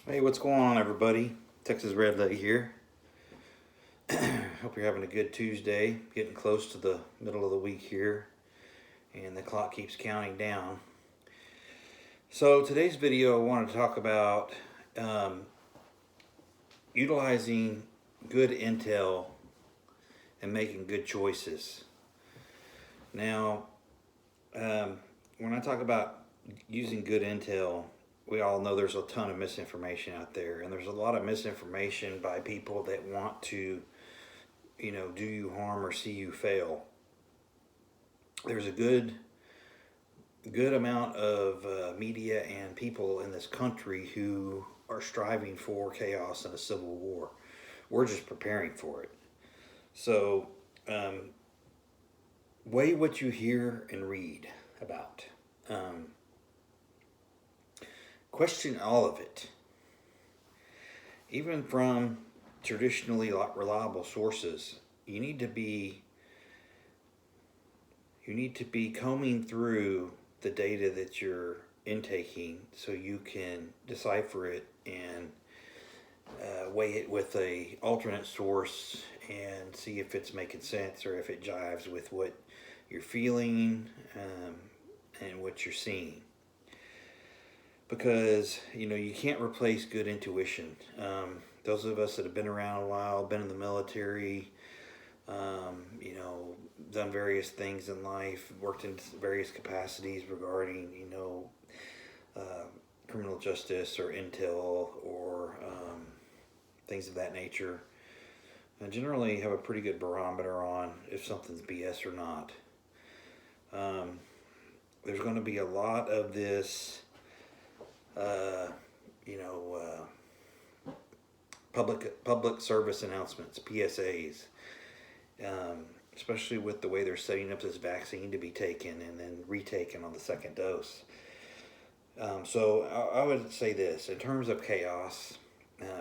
Hey, what's going on, everybody? Texas Redleg here. Hope you're having a good Tuesday. Getting close to the middle of the week here, and the clock keeps counting down. So today's video, I want to talk about utilizing good intel and making good choices. Now, when I talk about using good intel, we all know there's a ton of misinformation out there, and there's a lot of misinformation by people that want to, do you harm or see you fail. There's a good amount of media and people in this country who are striving for chaos and a civil war. We're just preparing for it. So, weigh what you hear and read about. Question all of it, even from traditionally reliable sources. You need to be combing through the data that you're intaking so you can decipher it and weigh it with a alternate source and see if it's making sense or if it jives with what you're feeling and what you're seeing. Because you can't replace good intuition. Those of us that have been around a while, been in the military, done various things in life, worked in various capacities regarding criminal justice or intel or things of that nature, and generally have a pretty good barometer on if something's BS or not. There's going to be a lot of this public service announcements, PSAs, especially with the way they're setting up this vaccine to be taken and then retaken on the second dose. So I would say this, in terms of chaos,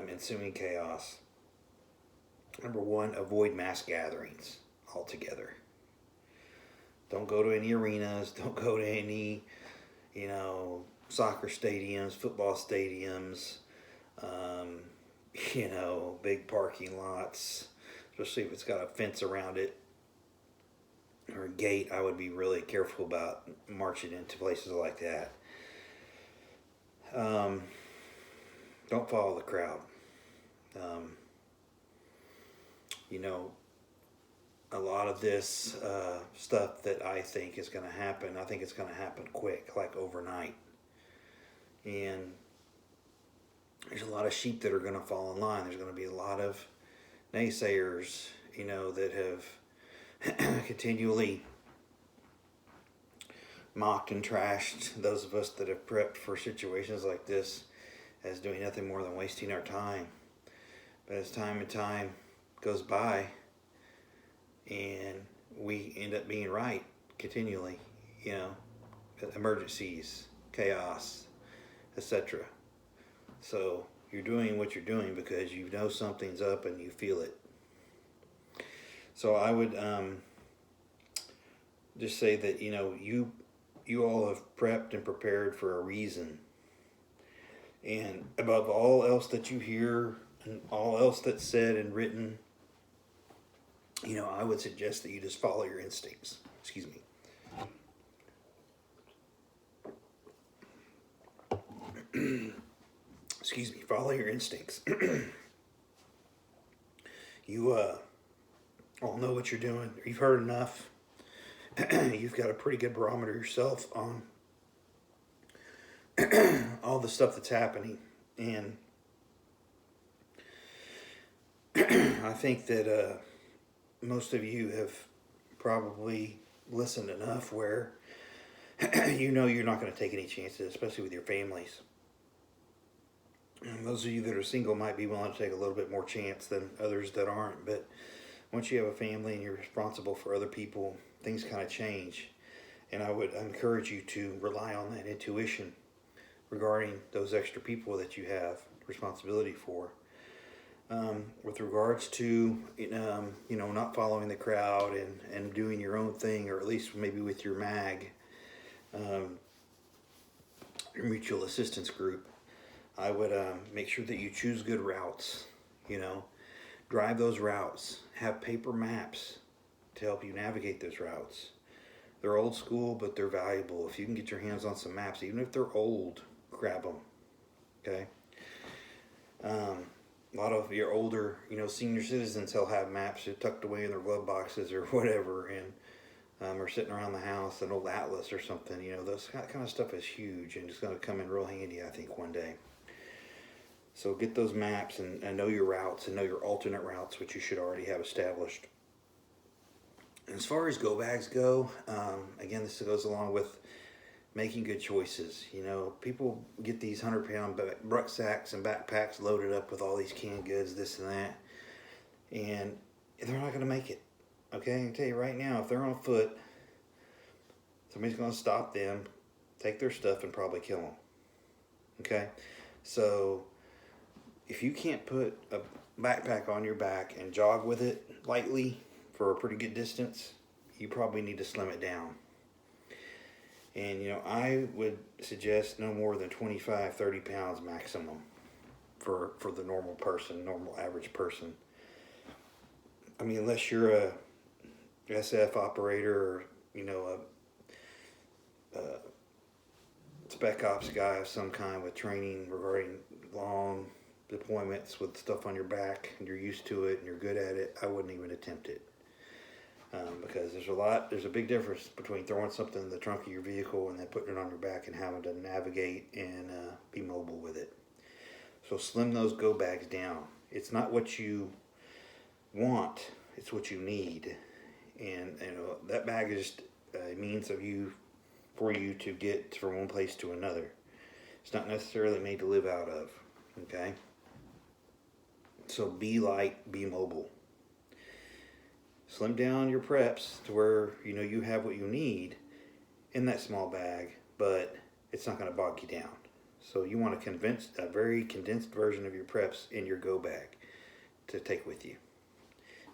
ensuing chaos, number one, avoid mass gatherings altogether. Don't go to any arenas, don't go to any, soccer stadiums, football stadiums, big parking lots, especially if it's got a fence around it or a gate. I would be really careful about marching into places like that. Don't follow the crowd. A lot of this stuff that I think is going to happen, I think it's going to happen quick, like overnight. And there's a lot of sheep that are going to fall in line. There's going to be a lot of naysayers, that have continually mocked and trashed those of us that have prepped for situations like this as doing nothing more than wasting our time. But as time and time goes by, and we end up being right continually, emergencies, chaos, etc. So you're doing what you're doing because you know something's up and you feel it. So I would just say that you all have prepped and prepared for a reason. And above all else that you hear and all else that's said and written, I would suggest that you just follow your instincts. Excuse me. Excuse me. Follow your instincts. You all know what you're doing. You've heard enough. You've got a pretty good barometer yourself on all the stuff that's happening. And I think that most of you have probably listened enough where you're not going to take any chances, especially with your families. And those of you that are single might be willing to take a little bit more chance than others that aren't. But once you have a family and you're responsible for other people, things kind of change. And I would encourage you to rely on that intuition regarding those extra people that you have responsibility for. With regards to, not following the crowd and doing your own thing, or at least maybe with your MAG, your mutual assistance group, I would make sure that you choose good routes. You know, drive those routes. Have paper maps to help you navigate those routes. They're old school, but they're valuable. If you can get your hands on some maps, even if they're old, grab them. Okay. A lot of your older, senior citizens, they'll have maps tucked away in their glove boxes or whatever, and or sitting around the house, an old atlas or something. Those kind of stuff is huge, and it's going to come in real handy, I think, one day. So get those maps and know your routes and know your alternate routes, which you should already have established. As far as go bags go, again, this goes along with making good choices. People get these 100-pound rucksacks and backpacks loaded up with all these canned goods, this and that, and they're not going to make it. Okay, I can tell you right now, if they're on foot, somebody's going to stop them, take their stuff, and probably kill them. Okay, so if you can't put a backpack on your back and jog with it lightly for a pretty good distance, you probably need to slim it down. And, I would suggest no more than 25, 30 pounds maximum for the normal average person. I mean, unless you're a SF operator or, a spec ops guy of some kind with training regarding long deployments with stuff on your back and you're used to it and you're good at it, I wouldn't even attempt it. Because there's a big difference between throwing something in the trunk of your vehicle and then putting it on your back and having to navigate and be mobile with it. So slim those go bags down. It's not what you want, it's what you need. And that bag is a means for you to get from one place to another. It's not necessarily made to live out of. Okay? So be light, be mobile. Slim down your preps to where you have what you need in that small bag, but it's not going to bog you down. So you want a very condensed version of your preps in your go bag to take with you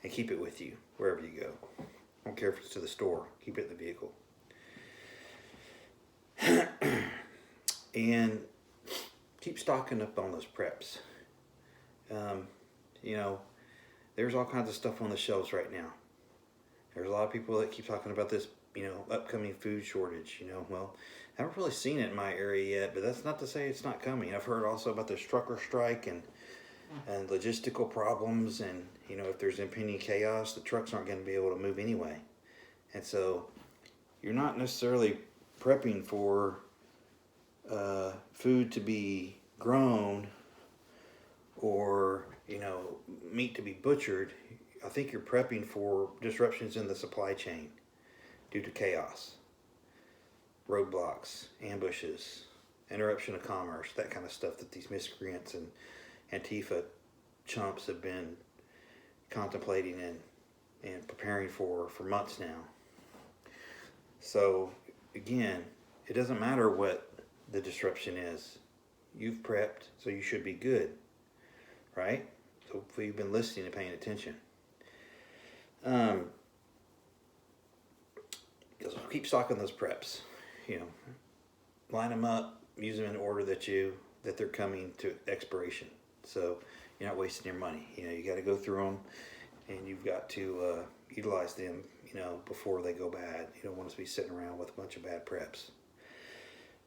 and keep it with you wherever you go. I don't care if it's to the store, keep it in the vehicle. And keep stocking up on those preps. There's all kinds of stuff on the shelves right now. There's a lot of people that keep talking about this, upcoming food shortage. Well, I haven't really seen it in my area yet, but that's not to say it's not coming. I've heard also about this trucker strike and logistical problems, and if there's impending chaos, the trucks aren't going to be able to move anyway. And so you're not necessarily prepping for food to be grown or meat to be butchered. I think you're prepping for disruptions in the supply chain due to chaos, roadblocks, ambushes, interruption of commerce, that kind of stuff that these miscreants and Antifa chumps have been contemplating and preparing for months now. So again, it doesn't matter what the disruption is. You've prepped, so you should be good, right? So hopefully you've been listening and paying attention. So keep stocking those preps. Line them up, use them in order that they're coming to expiration. So you're not wasting your money. You got to go through them, and you've got to utilize them. Before they go bad. You don't want to be sitting around with a bunch of bad preps.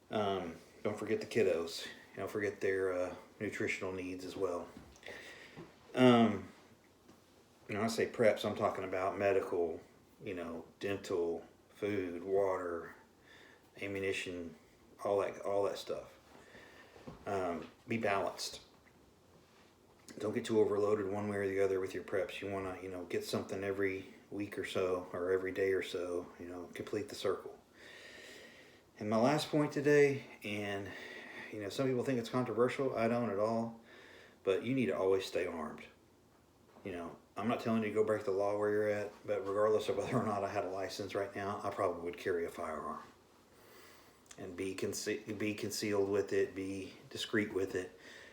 Don't forget the kiddos. Don't forget their nutritional needs as well. When I say preps, I'm talking about medical, dental, food, water, ammunition, all that stuff. Be balanced. Don't get too overloaded one way or the other with your preps. You want to, get something every week or so, or every day or so, complete the circle. And my last point today, and some people think it's controversial, I don't at all, but you need to always stay armed. I'm not telling you to go break the law where you're at, but regardless of whether or not I had a license right now, I probably would carry a firearm. And be concealed with it, be discreet with it,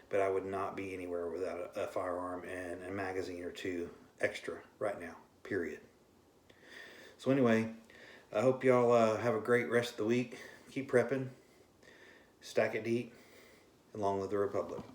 but I would not be anywhere without a firearm and a magazine or two extra right now, period. So anyway, I hope y'all have a great rest of the week. Keep prepping, stack it deep, along with the Republic.